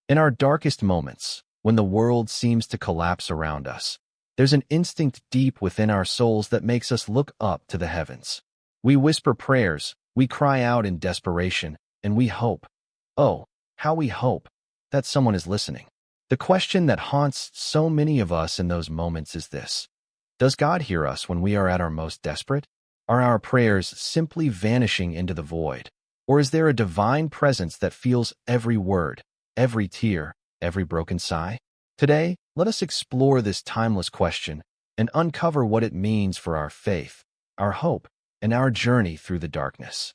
In our darkest moments, when the world seems to collapse around us, there's an instinct deep within our souls that makes us look up to the heavens. We whisper prayers, we cry out in desperation, and we hope. Oh, how we hope that someone is listening. The question that haunts so many of us in those moments is this: does God hear us when we are at our most desperate? Are our prayers simply vanishing into the void? Or is there a divine presence that feels every word, every tear, every broken sigh? Today, let us explore this timeless question and uncover what it means for our faith, our hope, and our journey through the darkness.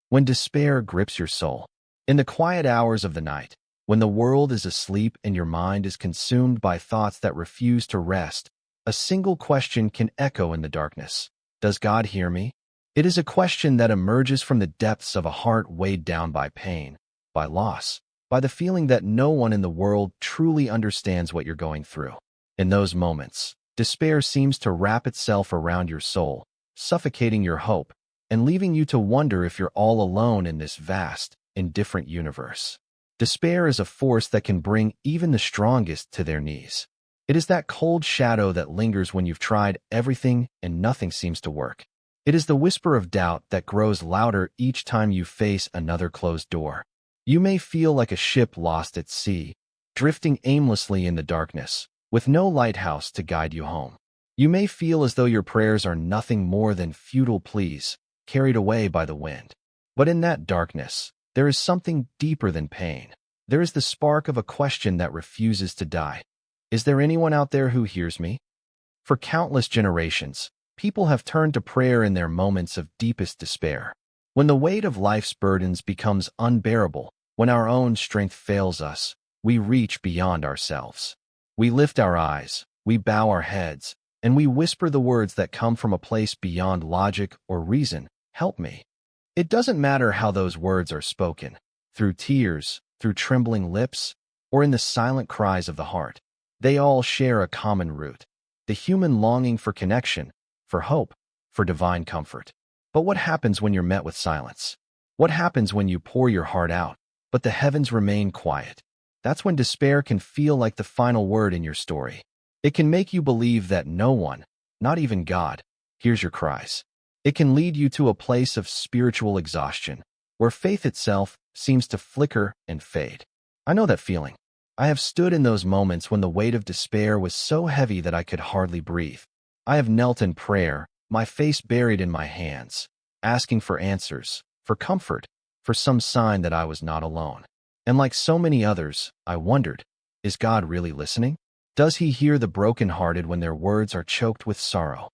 When despair grips your soul, in the quiet hours of the night, when the world is asleep and your mind is consumed by thoughts that refuse to rest, a single question can echo in the darkness. Does God hear me? It is a question that emerges from the depths of a heart weighed down by pain, by loss, by the feeling that no one in the world truly understands what you're going through. In those moments, despair seems to wrap itself around your soul, suffocating your hope, and leaving you to wonder if you're all alone in this vast, indifferent universe. Despair is a force that can bring even the strongest to their knees. It is that cold shadow that lingers when you've tried everything and nothing seems to work. It is the whisper of doubt that grows louder each time you face another closed door. You may feel like a ship lost at sea, drifting aimlessly in the darkness, with no lighthouse to guide you home. You may feel as though your prayers are nothing more than futile pleas, carried away by the wind. But in that darkness, there is something deeper than pain. There is the spark of a question that refuses to die. Is there anyone out there who hears me? For countless generations, people have turned to prayer in their moments of deepest despair. When the weight of life's burdens becomes unbearable, when our own strength fails us, we reach beyond ourselves. We lift our eyes, we bow our heads, and we whisper the words that come from a place beyond logic or reason. Help me. It doesn't matter how those words are spoken, through tears, through trembling lips, or in the silent cries of the heart. They all share a common root: the human longing for connection, for hope, for divine comfort. But what happens when you're met with silence? What happens when you pour your heart out, but the heavens remain quiet? That's when despair can feel like the final word in your story. It can make you believe that no one, not even God, hears your cries. It can lead you to a place of spiritual exhaustion, where faith itself seems to flicker and fade. I know that feeling. I have stood in those moments when the weight of despair was so heavy that I could hardly breathe. I have knelt in prayer, my face buried in my hands, asking for answers, for comfort, for some sign that I was not alone. And like so many others, I wondered, is God really listening? Does he hear the brokenhearted when their words are choked with sorrow?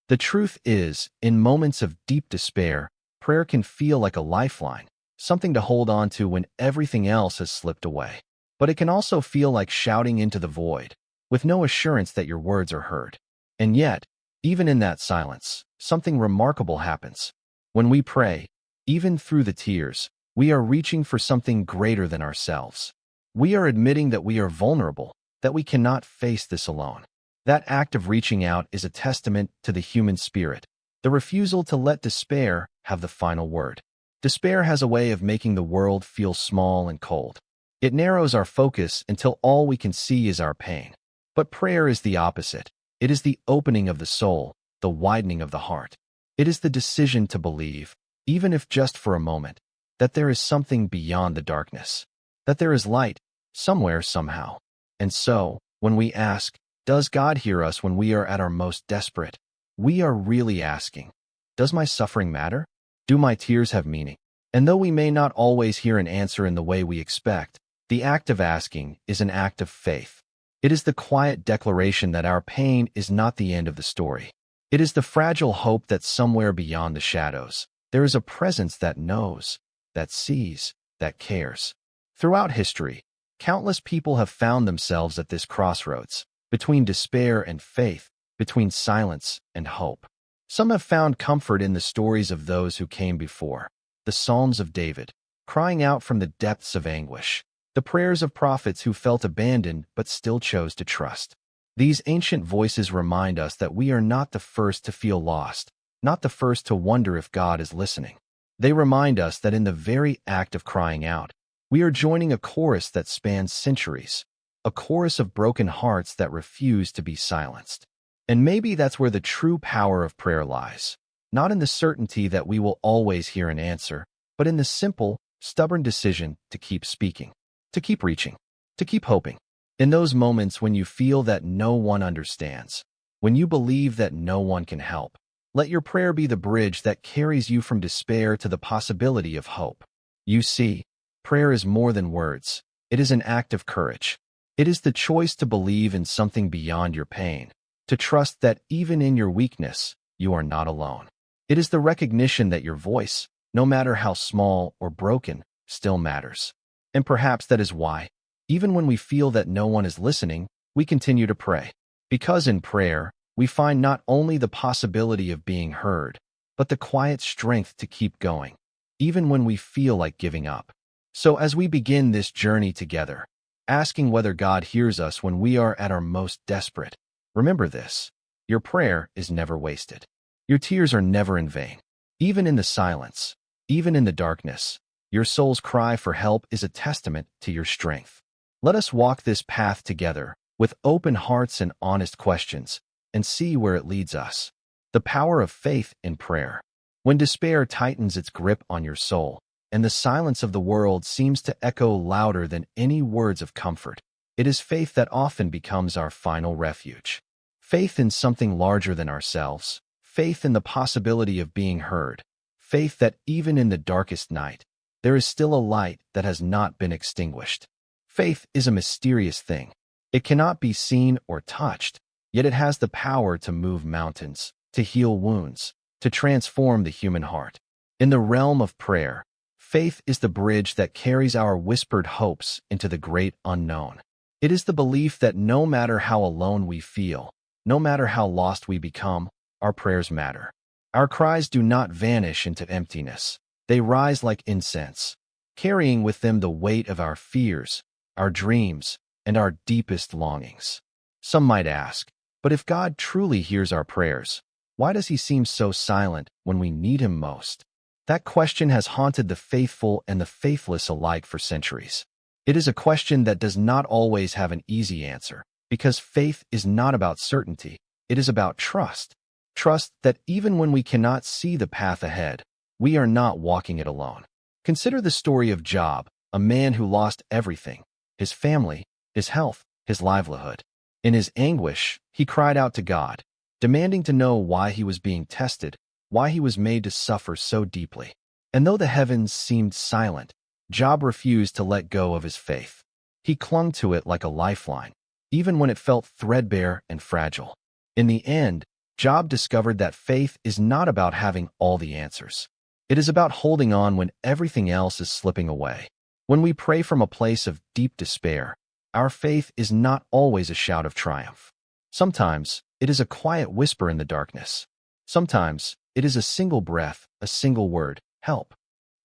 The truth is, in moments of deep despair, prayer can feel like a lifeline, something to hold on to when everything else has slipped away. But it can also feel like shouting into the void, with no assurance that your words are heard. And yet, even in that silence, something remarkable happens. When we pray, even through the tears, we are reaching for something greater than ourselves. We are admitting that we are vulnerable, that we cannot face this alone. That act of reaching out is a testament to the human spirit, the refusal to let despair have the final word. Despair has a way of making the world feel small and cold. It narrows our focus until all we can see is our pain. But prayer is the opposite. It is the opening of the soul, the widening of the heart. It is the decision to believe, even if just for a moment, that there is something beyond the darkness, that there is light, somewhere, somehow. And so, when we ask, does God hear us when we are at our most desperate? We are really asking, does my suffering matter? Do my tears have meaning? And though we may not always hear an answer in the way we expect, the act of asking is an act of faith. It is the quiet declaration that our pain is not the end of the story. It is the fragile hope that somewhere beyond the shadows, there is a presence that knows, that sees, that cares. Throughout history, countless people have found themselves at this crossroads, between despair and faith, between silence and hope. Some have found comfort in the stories of those who came before, the Psalms of David, crying out from the depths of anguish, the prayers of prophets who felt abandoned but still chose to trust. These ancient voices remind us that we are not the first to feel lost, not the first to wonder if God is listening. They remind us that in the very act of crying out, We are joining a chorus that spans centuries, a chorus of broken hearts that refuse to be silenced. And maybe that's where the true power of prayer lies, not in the certainty that we will always hear an answer, but in the simple, stubborn decision to keep speaking, to keep reaching, to keep hoping. In those moments when you feel that no one understands, when you believe that no one can help, let your prayer be the bridge that carries you from despair to the possibility of hope. You see, prayer is more than words. It is an act of courage. It is the choice to believe in something beyond your pain, to trust that even in your weakness, you are not alone. It is the recognition that your voice, no matter how small or broken, still matters. And perhaps that is why, even when we feel that no one is listening, we continue to pray. Because in prayer, we find not only the possibility of being heard, but the quiet strength to keep going, even when we feel like giving up. So as we begin this journey together, asking whether God hears us when we are at our most desperate, remember this: your prayer is never wasted. Your tears are never in vain. Even in the silence, even in the darkness, your soul's cry for help is a testament to your strength. Let us walk this path together with open hearts and honest questions, and see where it leads us. The power of faith in prayer. When despair tightens its grip on your soul, and the silence of the world seems to echo louder than any words of comfort, it is faith that often becomes our final refuge. Faith in something larger than ourselves, faith in the possibility of being heard, faith that even in the darkest night, there is still a light that has not been extinguished. Faith is a mysterious thing. It cannot be seen or touched, yet it has the power to move mountains, to heal wounds, to transform the human heart. In the realm of prayer, faith is the bridge that carries our whispered hopes into the great unknown. It is the belief that no matter how alone we feel, no matter how lost we become, our prayers matter. Our cries do not vanish into emptiness. They rise like incense, carrying with them the weight of our fears, our dreams, and our deepest longings. Some might ask, but if God truly hears our prayers, why does he seem so silent when we need him most? That question has haunted the faithful and the faithless alike for centuries. It is a question that does not always have an easy answer, because faith is not about certainty, it is about trust. Trust that even when we cannot see the path ahead, we are not walking it alone. Consider the story of Job, a man who lost everything: his family, his health, his livelihood. In his anguish, he cried out to God, demanding to know why he was being tested, why he was made to suffer so deeply. And though the heavens seemed silent, Job refused to let go of his faith. He clung to it like a lifeline, even when it felt threadbare and fragile. In the end, Job discovered that faith is not about having all the answers. It is about holding on when everything else is slipping away. When we pray from a place of deep despair, our faith is not always a shout of triumph. Sometimes it is a quiet whisper in the darkness. Sometimes it is a single breath, a single word, help.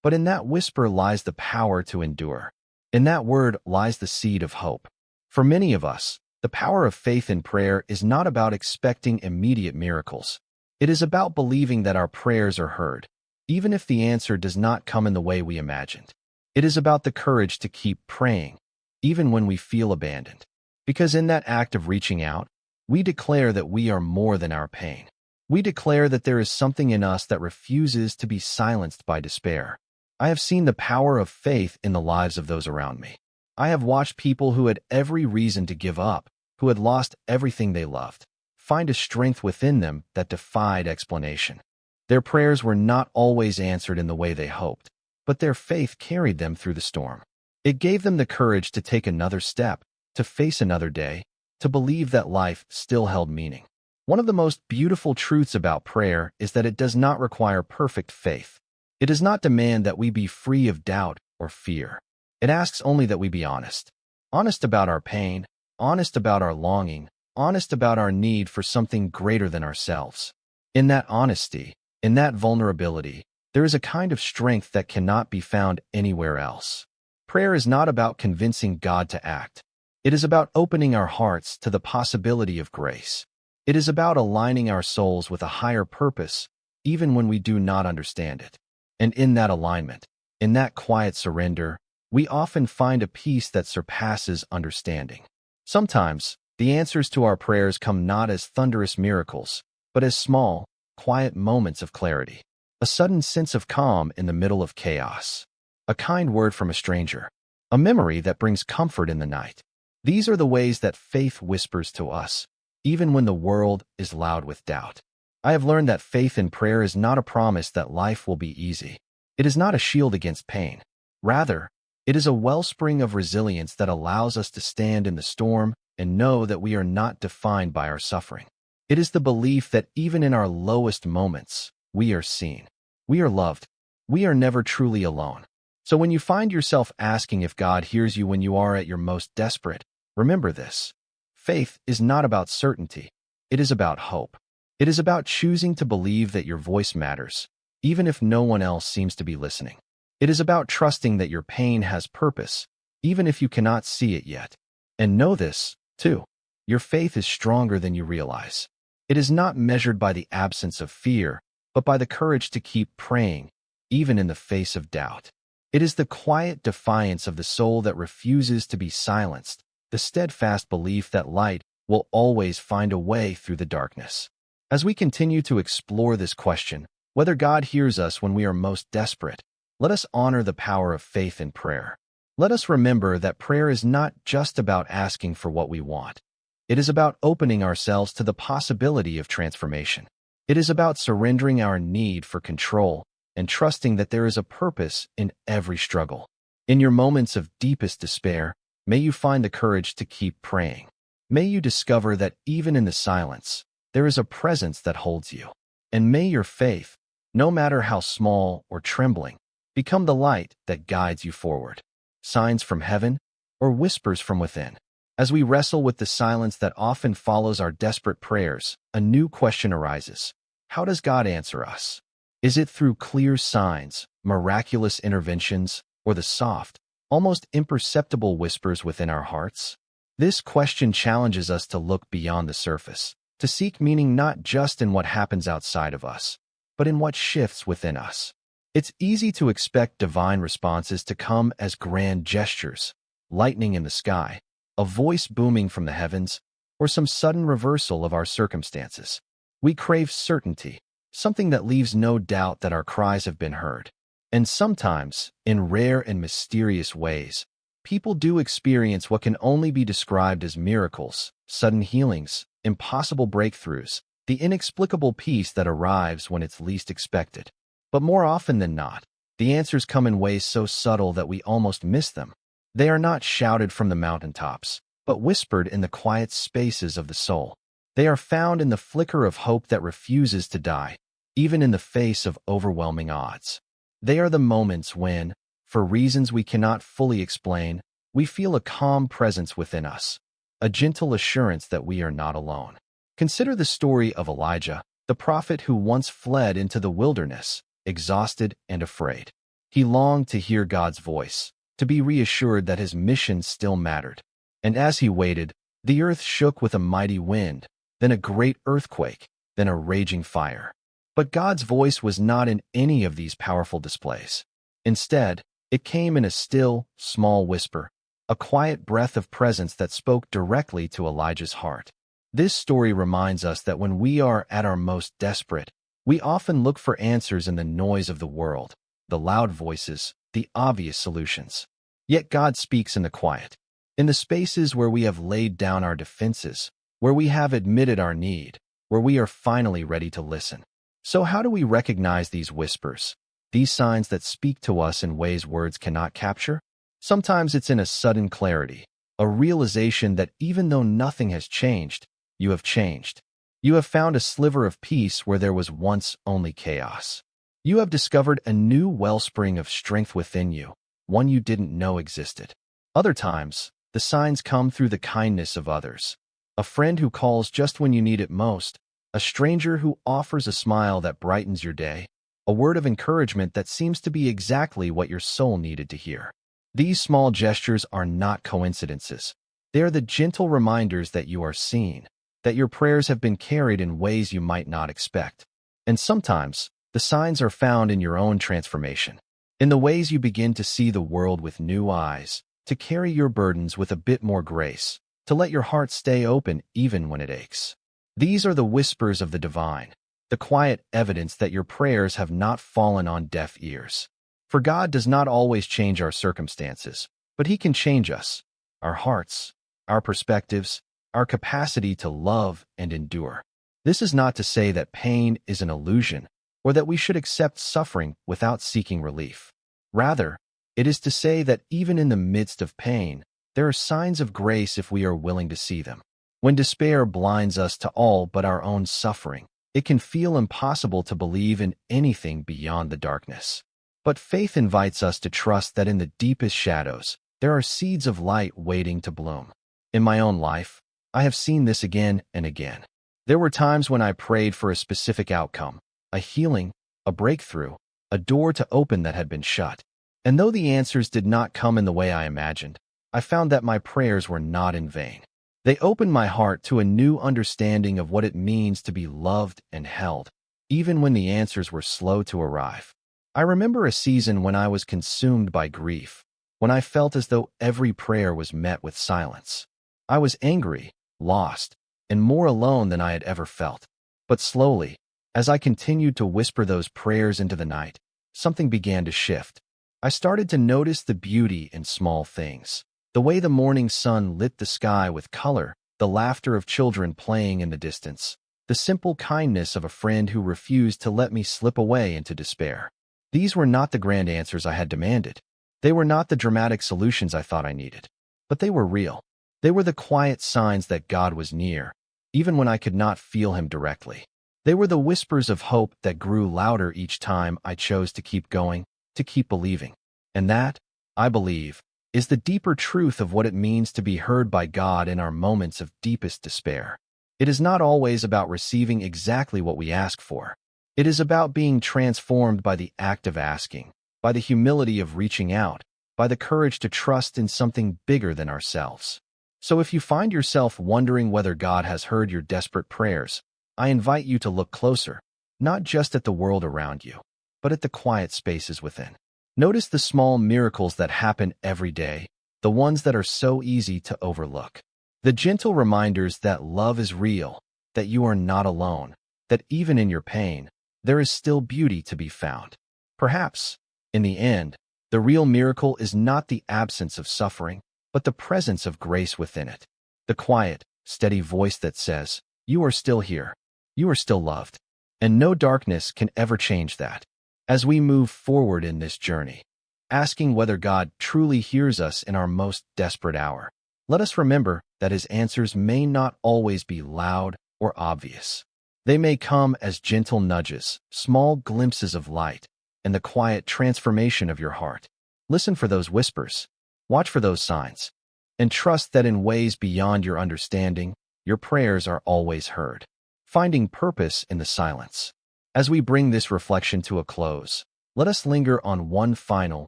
But in that whisper lies the power to endure. In that word lies the seed of hope. For many of us, the power of faith in prayer is not about expecting immediate miracles. It is about believing that our prayers are heard, even if the answer does not come in the way we imagined. It is about the courage to keep praying, even when we feel abandoned. Because in that act of reaching out, we declare that we are more than our pain. We declare that there is something in us that refuses to be silenced by despair. I have seen the power of faith in the lives of those around me. I have watched people who had every reason to give up, who had lost everything they loved, find a strength within them that defied explanation. Their prayers were not always answered in the way they hoped, but their faith carried them through the storm. It gave them the courage to take another step, to face another day, to believe that life still held meaning. One of the most beautiful truths about prayer is that it does not require perfect faith. It does not demand that we be free of doubt or fear. It asks only that we be honest. Honest about our pain, honest about our longing, honest about our need for something greater than ourselves. In that honesty, in that vulnerability, there is a kind of strength that cannot be found anywhere else. Prayer is not about convincing God to act. It is about opening our hearts to the possibility of grace. It is about aligning our souls with a higher purpose, even when we do not understand it. And in that alignment, in that quiet surrender, we often find a peace that surpasses understanding. Sometimes, the answers to our prayers come not as thunderous miracles, but as small, quiet moments of clarity. A sudden sense of calm in the middle of chaos. A kind word from a stranger. A memory that brings comfort in the night. These are the ways that faith whispers to us, even when the world is loud with doubt. I have learned that faith in prayer is not a promise that life will be easy. It is not a shield against pain. Rather, it is a wellspring of resilience that allows us to stand in the storm and know that we are not defined by our suffering. It is the belief that even in our lowest moments, we are seen. We are loved. We are never truly alone. So when you find yourself asking if God hears you when you are at your most desperate, remember this. Faith is not about certainty. It is about hope. It is about choosing to believe that your voice matters, even if no one else seems to be listening. It is about trusting that your pain has purpose, even if you cannot see it yet. And know this, too. Your faith is stronger than you realize. It is not measured by the absence of fear, but by the courage to keep praying, even in the face of doubt. It is the quiet defiance of the soul that refuses to be silenced, the steadfast belief that light will always find a way through the darkness. As we continue to explore this question, whether God hears us when we are most desperate, let us honor the power of faith in prayer. Let us remember that prayer is not just about asking for what we want. It is about opening ourselves to the possibility of transformation. It is about surrendering our need for control and trusting that there is a purpose in every struggle. In your moments of deepest despair, may you find the courage to keep praying. May you discover that even in the silence, there is a presence that holds you. And may your faith, no matter how small or trembling, become the light that guides you forward. Signs from heaven or whispers from within. As we wrestle with the silence that often follows our desperate prayers, a new question arises. How does God answer us? Is it through clear signs, miraculous interventions, or the soft, almost imperceptible whispers within our hearts? This question challenges us to look beyond the surface, to seek meaning not just in what happens outside of us, but in what shifts within us. It's easy to expect divine responses to come as grand gestures, lightning in the sky, a voice booming from the heavens, or some sudden reversal of our circumstances. We crave certainty, something that leaves no doubt that our cries have been heard. And sometimes, in rare and mysterious ways, people do experience what can only be described as miracles, sudden healings, impossible breakthroughs, the inexplicable peace that arrives when it's least expected. But more often than not, the answers come in ways so subtle that we almost miss them. They are not shouted from the mountaintops, but whispered in the quiet spaces of the soul. They are found in the flicker of hope that refuses to die, even in the face of overwhelming odds. They are the moments when, for reasons we cannot fully explain, we feel a calm presence within us, a gentle assurance that we are not alone. Consider the story of Elijah, the prophet who once fled into the wilderness, exhausted and afraid. He longed to hear God's voice, to be reassured that his mission still mattered. And as he waited, the earth shook with a mighty wind, then a great earthquake, then a raging fire. But God's voice was not in any of these powerful displays. Instead, it came in a still, small whisper, a quiet breath of presence that spoke directly to Elijah's heart. This story reminds us that when we are at our most desperate, we often look for answers in the noise of the world, the loud voices, the obvious solutions. Yet God speaks in the quiet, in the spaces where we have laid down our defenses, where we have admitted our need, where we are finally ready to listen. So how do we recognize these whispers, these signs that speak to us in ways words cannot capture? Sometimes it's in a sudden clarity, a realization that even though nothing has changed, you have changed. You have found a sliver of peace where there was once only chaos. You have discovered a new wellspring of strength within you, one you didn't know existed. Other times, the signs come through the kindness of others. A friend who calls just when you need it most, a stranger who offers a smile that brightens your day, a word of encouragement that seems to be exactly what your soul needed to hear. These small gestures are not coincidences. They are the gentle reminders that you are seen, that your prayers have been carried in ways you might not expect. And sometimes, the signs are found in your own transformation, in the ways you begin to see the world with new eyes, to carry your burdens with a bit more grace, to let your heart stay open even when it aches. These are the whispers of the divine, the quiet evidence that your prayers have not fallen on deaf ears. For God does not always change our circumstances, but He can change us, our hearts, our perspectives, our capacity to love and endure. This is not to say that pain is an illusion, or that we should accept suffering without seeking relief. Rather, it is to say that even in the midst of pain, there are signs of grace if we are willing to see them. When despair blinds us to all but our own suffering, it can feel impossible to believe in anything beyond the darkness. But faith invites us to trust that in the deepest shadows, there are seeds of light waiting to bloom. In my own life, I have seen this again and again. There were times when I prayed for a specific outcome, a healing, a breakthrough, a door to open that had been shut. And though the answers did not come in the way I imagined, I found that my prayers were not in vain. They opened my heart to a new understanding of what it means to be loved and held, even when the answers were slow to arrive. I remember a season when I was consumed by grief, when I felt as though every prayer was met with silence. I was angry, lost, and more alone than I had ever felt. But slowly, as I continued to whisper those prayers into the night, something began to shift. I started to notice the beauty in small things. The way the morning sun lit the sky with color, the laughter of children playing in the distance, the simple kindness of a friend who refused to let me slip away into despair. These were not the grand answers I had demanded. They were not the dramatic solutions I thought I needed. But they were real. They were the quiet signs that God was near, even when I could not feel Him directly. They were the whispers of hope that grew louder each time I chose to keep going, to keep believing. And that, I believe, is the deeper truth of what it means to be heard by God in our moments of deepest despair. It is not always about receiving exactly what we ask for. It is about being transformed by the act of asking, by the humility of reaching out, by the courage to trust in something bigger than ourselves. So if you find yourself wondering whether God has heard your desperate prayers, I invite you to look closer, not just at the world around you, but at the quiet spaces within. Notice the small miracles that happen every day, the ones that are so easy to overlook. The gentle reminders that love is real, that you are not alone, that even in your pain, there is still beauty to be found. Perhaps, in the end, the real miracle is not the absence of suffering, but the presence of grace within it. The quiet, steady voice that says, "You are still here. You are still loved." And no darkness can ever change that. As we move forward in this journey, asking whether God truly hears us in our most desperate hour, let us remember that His answers may not always be loud or obvious. They may come as gentle nudges, small glimpses of light, and the quiet transformation of your heart. Listen for those whispers, watch for those signs, and trust that in ways beyond your understanding, your prayers are always heard. Finding purpose in the silence. As we bring this reflection to a close, let us linger on one final,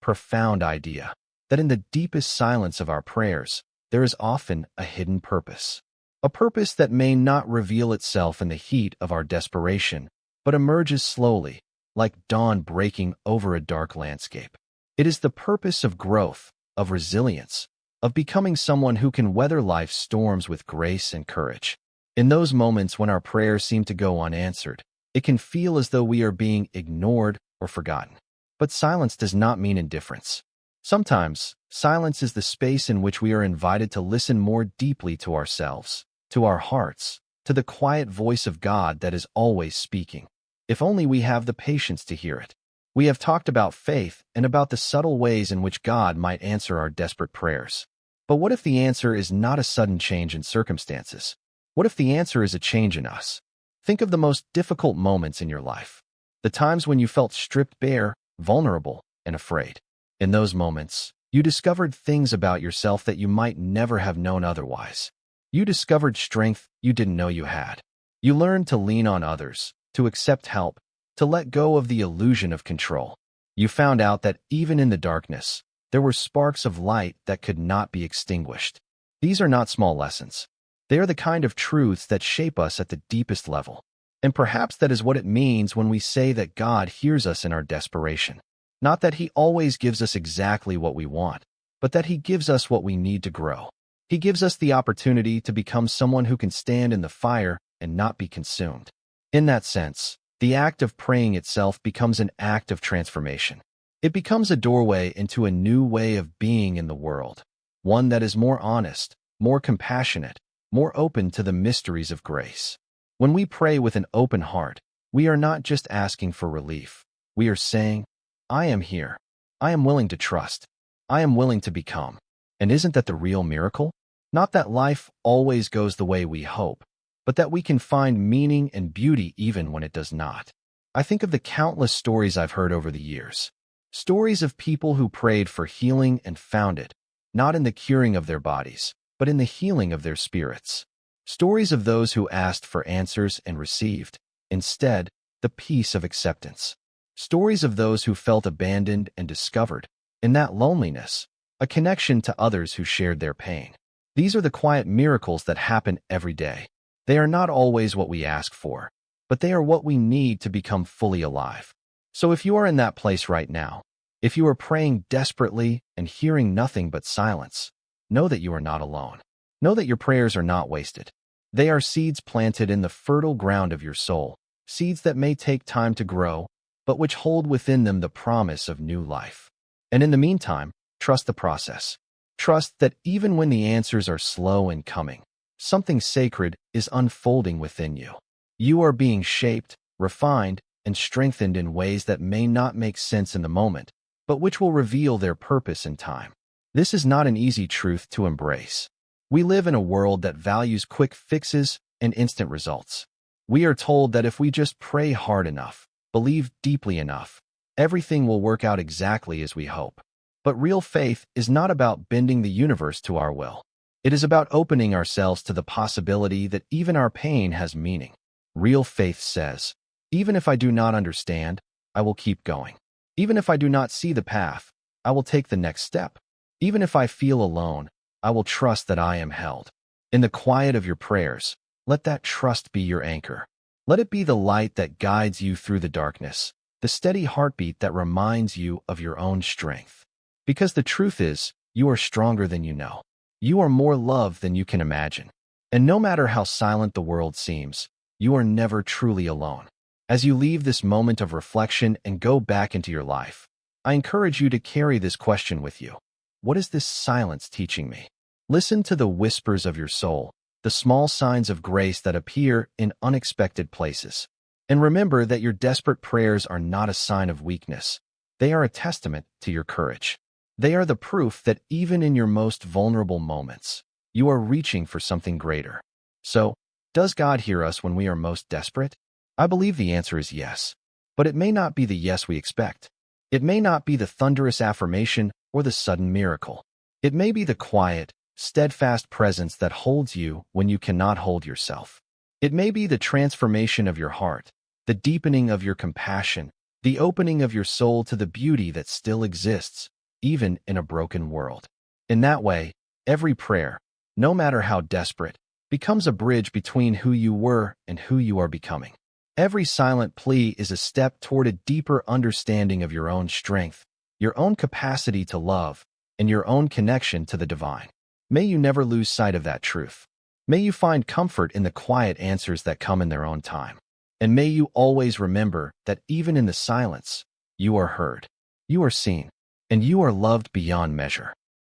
profound idea, that in the deepest silence of our prayers, there is often a hidden purpose. A purpose that may not reveal itself in the heat of our desperation, but emerges slowly, like dawn breaking over a dark landscape. It is the purpose of growth, of resilience, of becoming someone who can weather life's storms with grace and courage. In those moments when our prayers seem to go unanswered, it can feel as though we are being ignored or forgotten. But silence does not mean indifference. Sometimes, silence is the space in which we are invited to listen more deeply to ourselves, to our hearts, to the quiet voice of God that is always speaking. If only we have the patience to hear it. We have talked about faith and about the subtle ways in which God might answer our desperate prayers. But what if the answer is not a sudden change in circumstances? What if the answer is a change in us? Think of the most difficult moments in your life, the times when you felt stripped bare, vulnerable, and afraid. In those moments, you discovered things about yourself that you might never have known otherwise. You discovered strength you didn't know you had. You learned to lean on others, to accept help, to let go of the illusion of control. You found out that even in the darkness, there were sparks of light that could not be extinguished. These are not small lessons. They are the kind of truths that shape us at the deepest level. And perhaps that is what it means when we say that God hears us in our desperation. Not that He always gives us exactly what we want, but that He gives us what we need to grow. He gives us the opportunity to become someone who can stand in the fire and not be consumed. In that sense, the act of praying itself becomes an act of transformation. It becomes a doorway into a new way of being in the world, one that is more honest, more compassionate, more open to the mysteries of grace. When we pray with an open heart, we are not just asking for relief. We are saying, I am here. I am willing to trust. I am willing to become. And isn't that the real miracle? Not that life always goes the way we hope, but that we can find meaning and beauty even when it does not. I think of the countless stories I've heard over the years. Stories of people who prayed for healing and found it, not in the curing of their bodies, but in the healing of their spirits. Stories of those who asked for answers and received, instead, the peace of acceptance. Stories of those who felt abandoned and discovered, in that loneliness, a connection to others who shared their pain. These are the quiet miracles that happen every day. They are not always what we ask for, but they are what we need to become fully alive. So if you are in that place right now, if you are praying desperately and hearing nothing but silence, know that you are not alone. Know that your prayers are not wasted. They are seeds planted in the fertile ground of your soul, seeds that may take time to grow, but which hold within them the promise of new life. And in the meantime, trust the process. Trust that even when the answers are slow in coming, something sacred is unfolding within you. You are being shaped, refined, and strengthened in ways that may not make sense in the moment, but which will reveal their purpose in time. This is not an easy truth to embrace. We live in a world that values quick fixes and instant results. We are told that if we just pray hard enough, believe deeply enough, everything will work out exactly as we hope. But real faith is not about bending the universe to our will. It is about opening ourselves to the possibility that even our pain has meaning. Real faith says, even if I do not understand, I will keep going. Even if I do not see the path, I will take the next step. Even if I feel alone, I will trust that I am held. In the quiet of your prayers, let that trust be your anchor. Let it be the light that guides you through the darkness, the steady heartbeat that reminds you of your own strength. Because the truth is, you are stronger than you know. You are more loved than you can imagine. And no matter how silent the world seems, you are never truly alone. As you leave this moment of reflection and go back into your life, I encourage you to carry this question with you. What is this silence teaching me? Listen to the whispers of your soul, the small signs of grace that appear in unexpected places. And remember that your desperate prayers are not a sign of weakness. They are a testament to your courage. They are the proof that even in your most vulnerable moments, you are reaching for something greater. So, does God hear us when we are most desperate? I believe the answer is yes. But it may not be the yes we expect. It may not be the thunderous affirmation or the sudden miracle. It may be the quiet, steadfast presence that holds you when you cannot hold yourself. It may be the transformation of your heart, the deepening of your compassion, the opening of your soul to the beauty that still exists, even in a broken world. In that way, every prayer, no matter how desperate, becomes a bridge between who you were and who you are becoming. Every silent plea is a step toward a deeper understanding of your own strength, your own capacity to love, and your own connection to the divine. May you never lose sight of that truth. May you find comfort in the quiet answers that come in their own time. And may you always remember that even in the silence, you are heard, you are seen, and you are loved beyond measure.